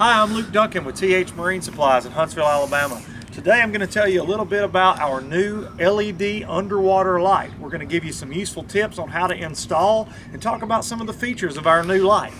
Hi, I'm Luke Dunkin with TH Marine Supplies in Huntsville, Alabama. Today I'm going to tell you a little bit about our new LED underwater light. We're going to give you some useful tips on how to install and talk about some of the features of our new light.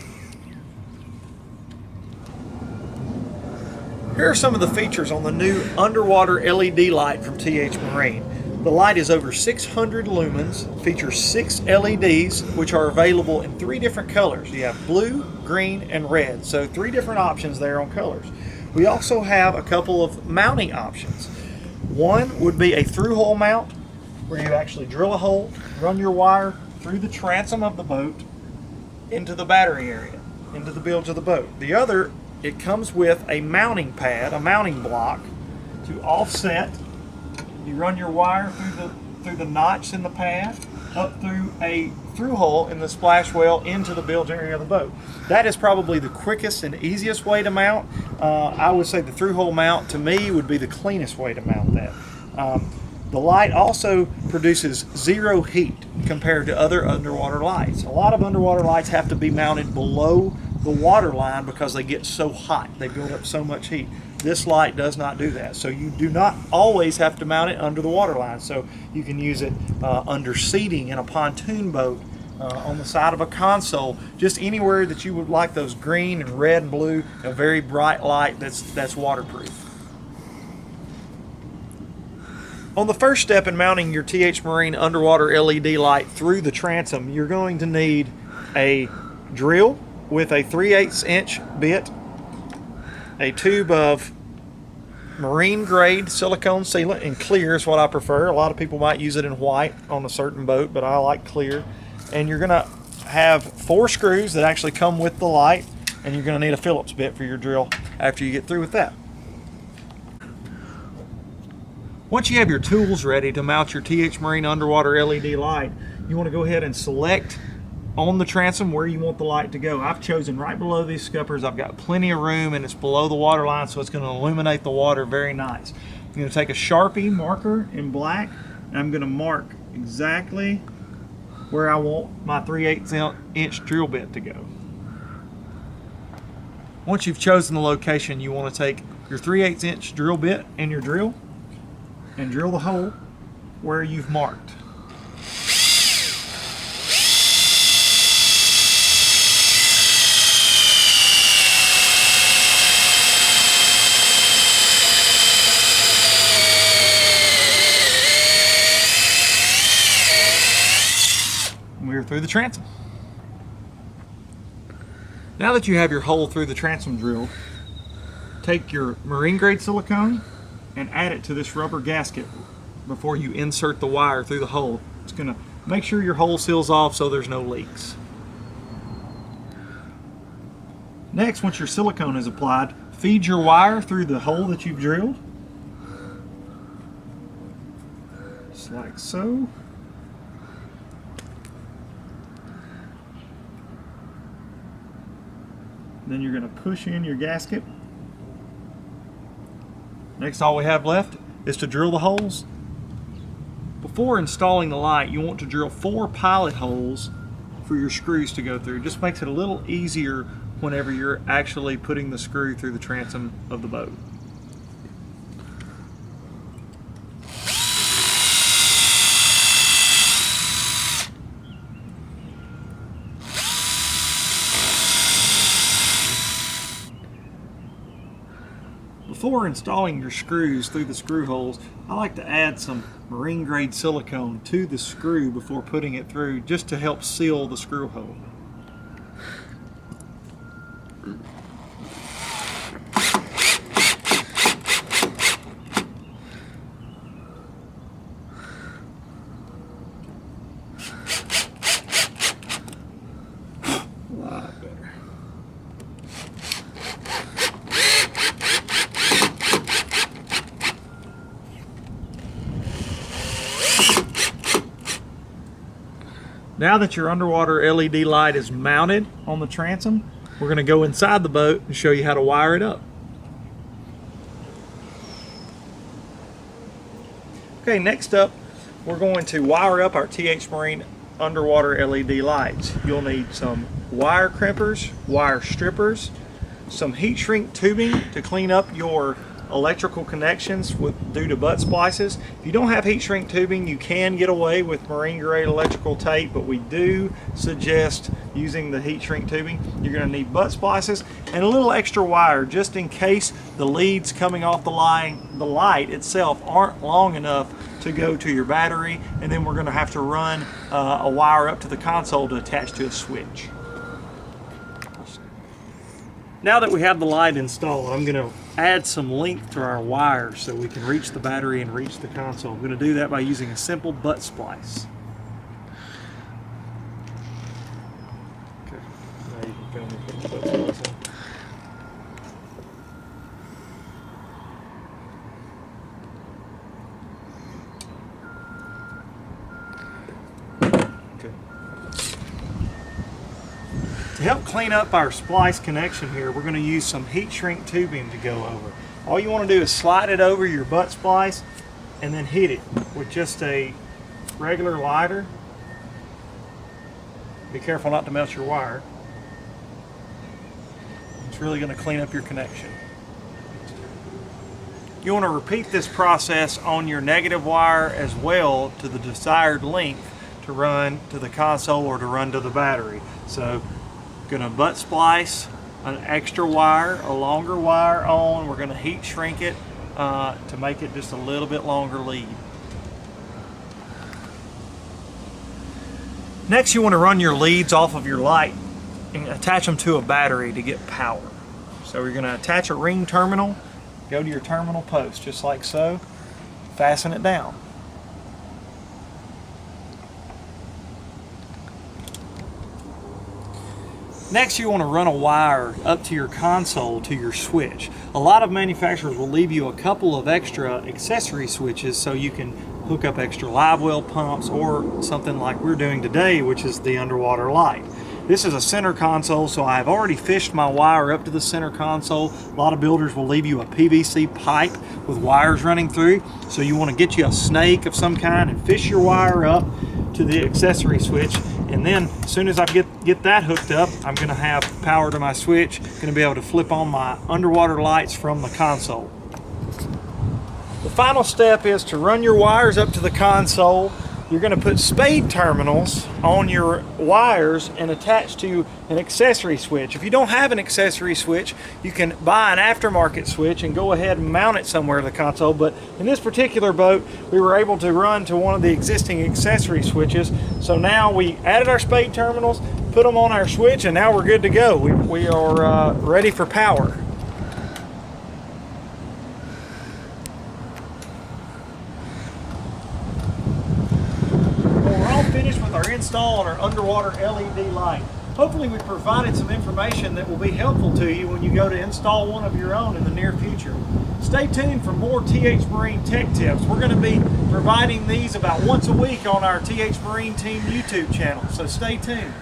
Here are some of the features on the new underwater LED light from TH Marine. The light is over 600 lumens, features 6 LEDs, which are available in 3 different colors. You have blue, green, and red, so 3 different options there on colors. We also have a couple of mounting options. One would be a through-hole mount, where you actually drill a hole, run your wire through the transom of the boat into the battery area, into the bilge of the boat. The other, it comes with a mounting pad, a mounting block to offset. You run your wire through the notch in the pad, up through a through hole in the splash well into the bilge area of the boat. That is probably the quickest and easiest way to mount. I would say the through hole mount to me would be the cleanest way to mount that. The light also produces 0 heat compared to other underwater lights. A lot of underwater lights have to be mounted below the water line because they get so hot. They build up so much heat. This light does not do that. So you do not always have to mount it under the water line. So you can use it under seating in a pontoon boat, on the side of a console, just anywhere that you would like those green and red and blue, a very bright light that's waterproof. On the first step in mounting your TH Marine underwater LED light through the transom, you're going to need a drill with a 3/8 inch bit, a tube of marine grade silicone sealant, and clear is what I prefer. A lot of people might use it in white on a certain boat, but I like clear. And you're going to have 4 screws that actually come with the light, and you're going to need a Phillips bit for your drill after you get through with that. Once you have your tools ready to mount your TH Marine underwater LED light, you want to go ahead and select on the transom where you want the light to go. I've chosen right below these scuppers. I've got plenty of room and it's below the water line, so it's going to illuminate the water very nice. I'm going to take a Sharpie marker in black and I'm going to mark exactly where I want my 3/8 inch drill bit to go. Once you've chosen the location, you want to take your 3/8 inch drill bit and your drill and drill the hole where you've marked. We're through the transom. Now that you have your hole through the transom drilled, take your marine grade silicone and add it to this rubber gasket before you insert the wire through the hole. It's going to make sure your hole seals off so there's no leaks. Next, once your silicone is applied, feed your wire through the hole that you've drilled, just like so. Then you're going to push in your gasket. Next, all we have left is to drill the holes. Before installing the light, you want to drill 4 pilot holes for your screws to go through. It just makes it a little easier whenever you're actually putting the screw through the transom of the boat. Before installing your screws through the screw holes, I like to add some marine grade silicone to the screw before putting it through, just to help seal the screw hole. A lot better. Now that your underwater LED light is mounted on the transom, we're going to go inside the boat and show you how to wire it up. Okay, next up, we're going to wire up our TH Marine underwater LED lights. You'll need some wire crimpers, wire strippers, some heat shrink tubing to clean up your electrical connections due to butt splices. If you don't have heat shrink tubing, you can get away with marine grade electrical tape, but we do suggest using the heat shrink tubing. You're going to need butt splices and a little extra wire just in case the leads coming off the light itself aren't long enough to go to your battery, and then we're going to have to run a wire up to the console to attach to a switch. Now that we have the light installed, I'm going to add some length to our wires so we can reach the battery and reach the console. I'm going to do that by using a simple butt splice. Okay, now you can film me put the butt splice in. To help clean up our splice connection here, we're going to use some heat shrink tubing to go over. All you want to do is slide it over your butt splice and then hit it with just a regular lighter. Be careful not to melt your wire. It's really going to clean up your connection. You want to repeat this process on your negative wire as well to the desired length to run to the console or to run to the battery. So going to butt splice an extra wire, a longer wire on. We're going to heat shrink it to make it just a little bit longer lead. Next, you want to run your leads off of your light and attach them to a battery to get power. So you're going to attach a ring terminal, go to your terminal post just like so, fasten it down. Next, you want to run a wire up to your console to your switch. A lot of manufacturers will leave you a couple of extra accessory switches so you can hook up extra live well pumps or something like we're doing today, which is the underwater light. This is a center console, so I've already fished my wire up to the center console. A lot of builders will leave you a PVC pipe with wires running through, so you want to get you a snake of some kind and fish your wire up to the accessory switch, and then as soon as I get that hooked up, I'm going to have power to my switch, going to be able to flip on my underwater lights from the console. The final step is to run your wires up to the console. You're going to put spade terminals on your wires and attach to an accessory switch. If you don't have an accessory switch, you can buy an aftermarket switch and go ahead and mount it somewhere to the console. But in this particular boat, we were able to run to one of the existing accessory switches. So now we added our spade terminals, put them on our switch, and now we're good to go. We are ready for power. Finished with our install on our underwater LED light. Hopefully we provided some information that will be helpful to you when you go to install one of your own in the near future. Stay tuned for more TH Marine tech tips. We're going to be providing these about once a week on our TH Marine Team YouTube channel, so stay tuned.